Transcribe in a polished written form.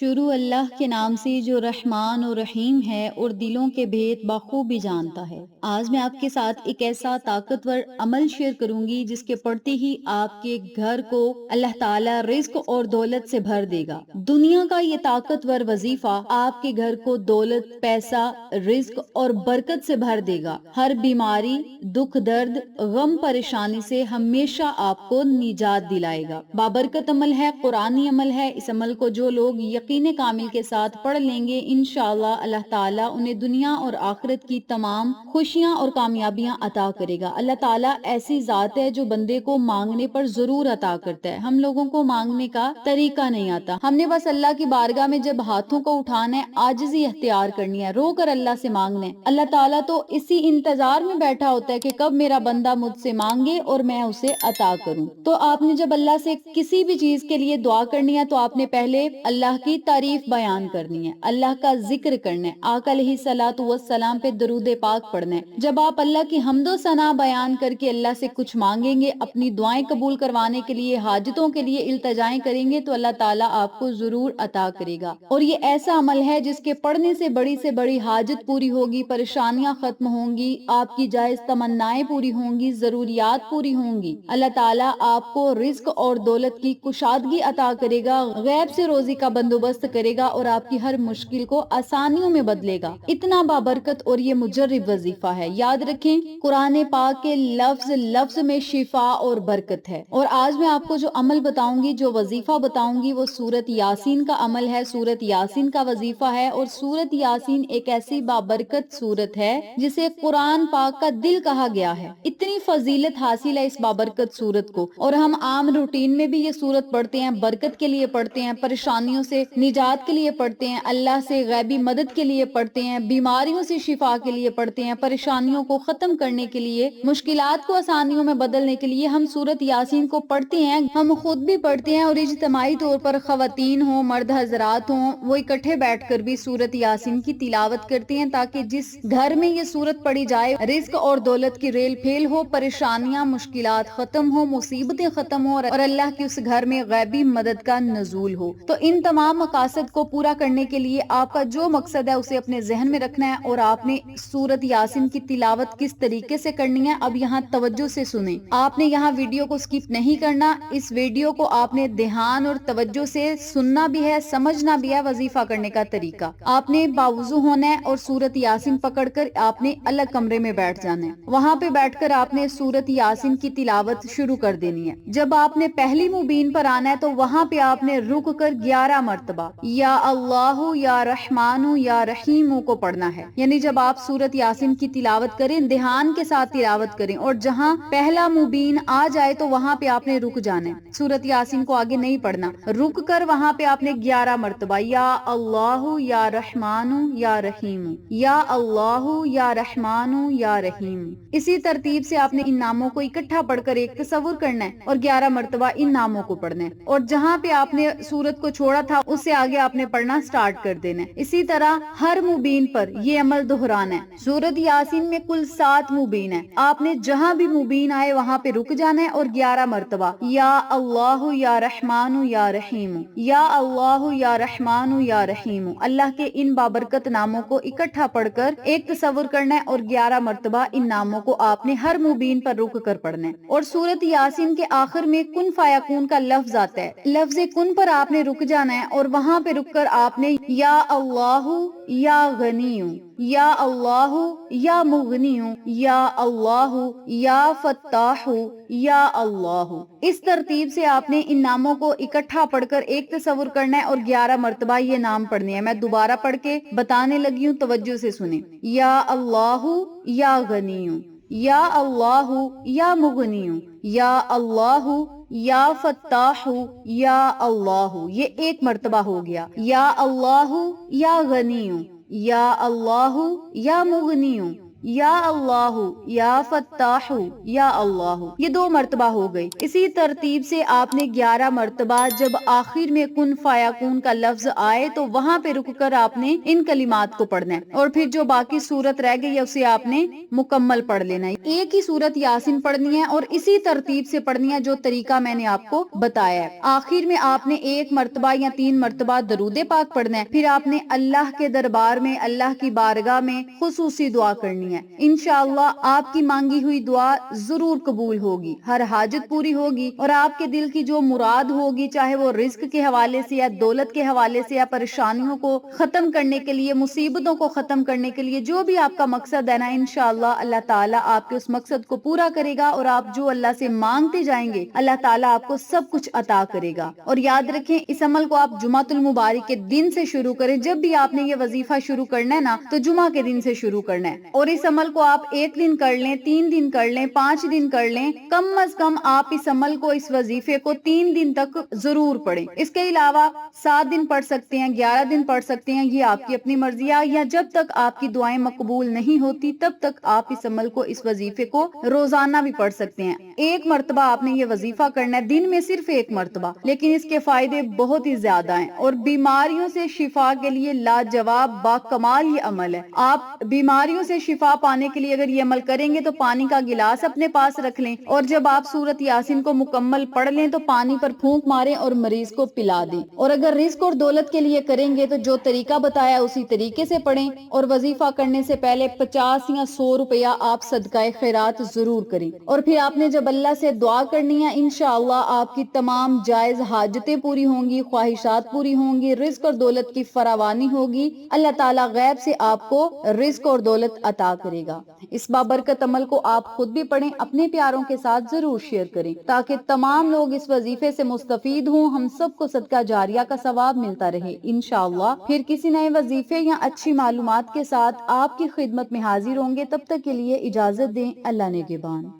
شروع اللہ کے نام سے جو رحمان و رحیم ہے اور دلوں کے بھید بخوبی جانتا ہے۔ آج میں آپ کے ساتھ ایک ایسا طاقتور عمل شیئر کروں گی جس کے پڑھتے ہی آپ کے گھر کو اللہ تعالیٰ رزق اور دولت سے بھر دے گا۔ دنیا کا یہ طاقتور وظیفہ آپ کے گھر کو دولت، پیسہ، رزق اور برکت سے بھر دے گا۔ ہر بیماری، دکھ، درد، غم، پریشانی سے ہمیشہ آپ کو نجات دلائے گا۔ بابرکت عمل ہے، قرآنی عمل ہے۔ اس عمل کو جو لوگ یقین کامل کے ساتھ پڑھ لیں گے، انشاءاللہ اللہ تعالیٰ انہیں دنیا اور آخرت کی تمام خوشیاں اور کامیابیاں عطا کرے گا۔ اللہ تعالیٰ ایسی ذات ہے جو بندے کو مانگنے پر ضرور عطا کرتا ہے۔ ہم لوگوں کو مانگنے کا طریقہ نہیں آتا، ہم نے بس اللہ کی بارگاہ میں جب ہاتھوں کو اٹھانا ہے، عاجزی اختیار کرنی ہے، رو کر اللہ سے مانگنا ہے۔ اللہ تعالیٰ تو اسی انتظار میں بیٹھا ہوتا ہے کہ کب میرا بندہ مجھ سے مانگے اور میں اسے عطا کروں۔ تو آپ نے جب اللہ سے کسی بھی چیز کے لیے دعا کرنی ہے تو آپ نے پہلے اللہ کی تعریف بیان کرنی ہے، اللہ کا ذکر کرنا ہے، آقا علیہ الصلوۃ والسلام پہ درود پاک پڑھنا ہے۔ جب آپ اللہ کی حمد و ثنا بیان کر کے اللہ سے کچھ مانگیں گے، اپنی دعائیں قبول کروانے کے لیے، حاجتوں کے لیے التجائیں کریں گے تو اللہ تعالیٰ آپ کو ضرور عطا کرے گا۔ اور یہ ایسا عمل ہے جس کے پڑھنے سے بڑی حاجت پوری ہوگی، پریشانیاں ختم ہوں گی، آپ کی جائز تمنائیں پوری ہوں گی، ضروریات پوری ہوں گی۔ اللہ تعالیٰ آپ کو رزق اور دولت کی کشادگی عطا کرے گا، غیب سے روزی کا بندوبست کرے گا اور آپ کی ہر مشکل کو آسانیوں میں بدلے گا۔ اتنا بابرکت اور یہ مجرب وظیفہ ہے۔ یاد رکھیں، قرآن پاک کے لفظ لفظ میں شفا اور برکت ہے۔ اور آج میں آپ کو جو عمل بتاؤں گی، جو وظیفہ بتاؤں گی، وہ سورت یاسین کا عمل ہے، سورت یاسین کا وظیفہ ہے۔ اور سورت یاسین ایک ایسی بابرکت سورت ہے جسے قرآن پاک کا دل کہا گیا ہے۔ اتنی فضیلت حاصل ہے اس بابرکت سورت کو، اور ہم عام روٹین میں بھی یہ سورت پڑھتے ہیں، برکت کے لیے پڑھتے ہیں، پریشانیوں سے نجات کے لیے پڑھتے ہیں، اللہ سے غیبی مدد کے لیے پڑھتے ہیں، بیماریوں سے شفا کے لیے پڑھتے ہیں، پریشانیوں کو ختم کرنے کے لیے، مشکلات کو آسانیوں میں بدلنے کے لیے ہم سورت یاسین کو پڑھتے ہیں۔ ہم خود بھی پڑھتے ہیں اور اجتماعی طور پر خواتین ہوں، مرد حضرات ہوں، وہ اکٹھے بیٹھ کر بھی سورت یاسین کی تلاوت کرتے ہیں تاکہ جس گھر میں یہ سورت پڑھی جائے، رزق اور دولت کی ریل پھیل ہو، پریشانیاں مشکلات ختم ہو، مصیبتیں ختم ہو اور اللہ کی اس گھر میں غیبی مدد کا نزول ہو۔ تو ان تمام مقاصد کو پورا کرنے کے لیے آپ کا جو مقصد ہے اسے اپنے ذہن میں رکھنا ہے، اور آپ نے سورت یاسین کی تلاوت کس طریقے سے کرنی ہے اب یہاں توجہ سے سنیں۔ آپ نے یہاں ویڈیو کو سکپ نہیں کرنا، اس ویڈیو کو آپ نے دھیان اور توجہ سے سننا بھی ہے، سمجھنا بھی ہے وظیفہ کرنے کا طریقہ۔ آپ نے باوضو ہونا ہے اور سورت یاسین پکڑ کر آپ نے الگ کمرے میں بیٹھ جانا ہے۔ وہاں پہ بیٹھ کر آپ نے سورت یاسین کی تلاوت شروع کر دینی ہے۔ جب آپ نے پہلی مبین پر آنا ہے تو وہاں پہ آپ نے رک کر 11 مرتبہ یا اللہ یا رحمان یا رحیم کو پڑھنا ہے۔ یعنی جب آپ سورت یاسین کی تلاوت کریں، دھیان کے ساتھ تلاوت کریں، اور جہاں پہلا مبین آ جائے تو وہاں پہ آپ نے رک جانا ہے، سورت یاسین کو آگے نہیں پڑھنا، رک کر وہاں پہ آپ نے 11 مرتبہ یا اللہ یا رحمان یا رحیم، یا اللہ یا رحمان یا رحیم، اسی ترتیب سے آپ نے ان ناموں کو اکٹھا پڑھ کر ایک تصور کرنا ہے اور 11 مرتبہ ان ناموں کو پڑھنا ہے، اور جہاں پہ آپ نے سورت کو چھوڑا تھا اس سے آگے آپ نے پڑھنا سٹارٹ کر دینا ہے۔ اسی طرح ہر مبین پر یہ عمل دہرانا ہے۔ سورت یاسین میں کل 7 مبین ہے، آپ نے جہاں بھی مبین آئے وہاں پہ رک جانا ہے اور 11 مرتبہ یا اللہ یا رحمان یا رحیم، یا اللہ یا رحمان یا رحیم، اللہ کے ان بابرکت ناموں کو اکٹھا پڑھ کر ایک تصور کرنا ہے اور 11 مرتبہ ان ناموں کو آپ نے ہر مبین پر رک کر پڑھنا ہے۔ اور سورت یاسین کے آخر میں کن فیکون کا لفظ آتا ہے، لفظ کن پر آپ نے رک جانا ہے اور وہاں پہ رک کر آپ نے یا اللہ یا غنی، یا اللہ یا مغنی، یا اللہ یا فتاح، یا اللہ، اس ترتیب سے آپ نے ان ناموں کو اکٹھا پڑھ کر ایک تصور کرنا ہے اور 11 مرتبہ یہ نام پڑھنے ہیں۔ میں دوبارہ پڑھ کے بتانے لگی ہوں، توجہ سے سنیں۔ یا اللہ یا غنی، یا اللہ یا مغنی، یا اللہ یا فتاح، یا اللہ، یہ ایک مرتبہ ہو گیا۔ یا اللہ یا غنی، یا اللہ یا مغنی، یا فتاح یا اللہ، یہ 2 مرتبہ ہو گئی۔ اسی ترتیب سے آپ نے 11 مرتبہ جب آخر میں کن فیکون کا لفظ آئے تو وہاں پہ رک کر آپ نے ان کلمات کو پڑھنا ہے، اور پھر جو باقی سورت رہ گئی ہے اسے آپ نے مکمل پڑھ لینا ہے۔ ایک ہی سورت یاسین پڑھنی ہے اور اسی ترتیب سے پڑھنی ہے جو طریقہ میں نے آپ کو بتایا ہے۔ آخر میں آپ نے 1 مرتبہ یا 3 مرتبہ درود پاک پڑھنا ہے، پھر آپ نے اللہ کے دربار میں، اللہ کی بارگاہ میں خصوصی دعا کرنی ہے۔ انشاءاللہ آپ کی مانگی ہوئی دعا ضرور قبول ہوگی، ہر حاجت پوری ہوگی، اور آپ کے دل کی جو مراد ہوگی، چاہے وہ رزق کے حوالے سے یا دولت کے حوالے سے یا پریشانیوں کو ختم کرنے کے لیے، مصیبتوں کو ختم کرنے کے لیے، جو بھی آپ کا مقصد ہے نا، انشاءاللہ اللہ تعالیٰ آپ کے اس مقصد کو پورا کرے گا، اور آپ جو اللہ سے مانگتے جائیں گے اللہ تعالیٰ آپ کو سب کچھ عطا کرے گا۔ اور یاد رکھیں اس عمل کو آپ جمعۃ المبارک کے دن سے شروع کریں۔ جب بھی آپ نے یہ وظیفہ شروع کرنا ہے نا تو جمعہ کے دن سے شروع کرنا ہے، اور اس عمل کو آپ 1 دن کر لیں، 3 دن کر لیں، 5 دن کر لیں، کم از کم آپ اس عمل کو، اس وظیفے کو 3 دن تک ضرور پڑھیں۔ اس کے علاوہ 7 دن پڑھ سکتے ہیں، 11 دن پڑھ سکتے ہیں، یہ آپ کی اپنی مرضی ہے، یا جب تک آپ کی دعائیں مقبول نہیں ہوتی تب تک آپ اس عمل کو، اس وظیفے کو روزانہ بھی پڑھ سکتے ہیں۔ 1 مرتبہ آپ نے یہ وظیفہ کرنا ہے، دن میں صرف 1 مرتبہ، لیکن اس کے فائدے بہت ہی زیادہ ہیں، اور بیماریوں سے شفا کے لیے لاجواب باکمال یہ عمل ہے۔ آپ بیماریوں سے شفا پانے کے لیے اگر یہ عمل کریں گے تو پانی کا گلاس اپنے پاس رکھ لیں، اور جب آپ سورت یاسین کو مکمل پڑھ لیں تو پانی پر پھونک ماریں اور مریض کو پلا دیں۔ اور اگر رزق اور دولت کے لیے کریں گے تو جو طریقہ بتایا اسی طریقے سے پڑھیں، اور وظیفہ کرنے سے پہلے 50 یا 100 روپیہ آپ صدقہ خیرات ضرور کریں، اور پھر آپ نے جب اللہ سے دعا کرنی ہے انشاءاللہ آپ کی تمام جائز حاجتیں پوری ہوں گی، خواہشات پوری ہوں گی، رزق اور دولت کی فراوانی ہوگی، اللہ تعالیٰ غیب سے آپ کو رزق اور دولت عطا کرے گا۔ اس بابرکت عمل کو آپ خود بھی پڑھیں، اپنے پیاروں کے ساتھ ضرور شیئر کریں تاکہ تمام لوگ اس وظیفے سے مستفید ہوں، ہم سب کو صدقہ جاریہ کا ثواب ملتا رہے انشاءاللہ۔ پھر کسی نئے وظیفے یا اچھی معلومات کے ساتھ آپ کی خدمت میں حاضر ہوں گے، تب تک کے لیے اجازت دیں، اللہ نگہبان۔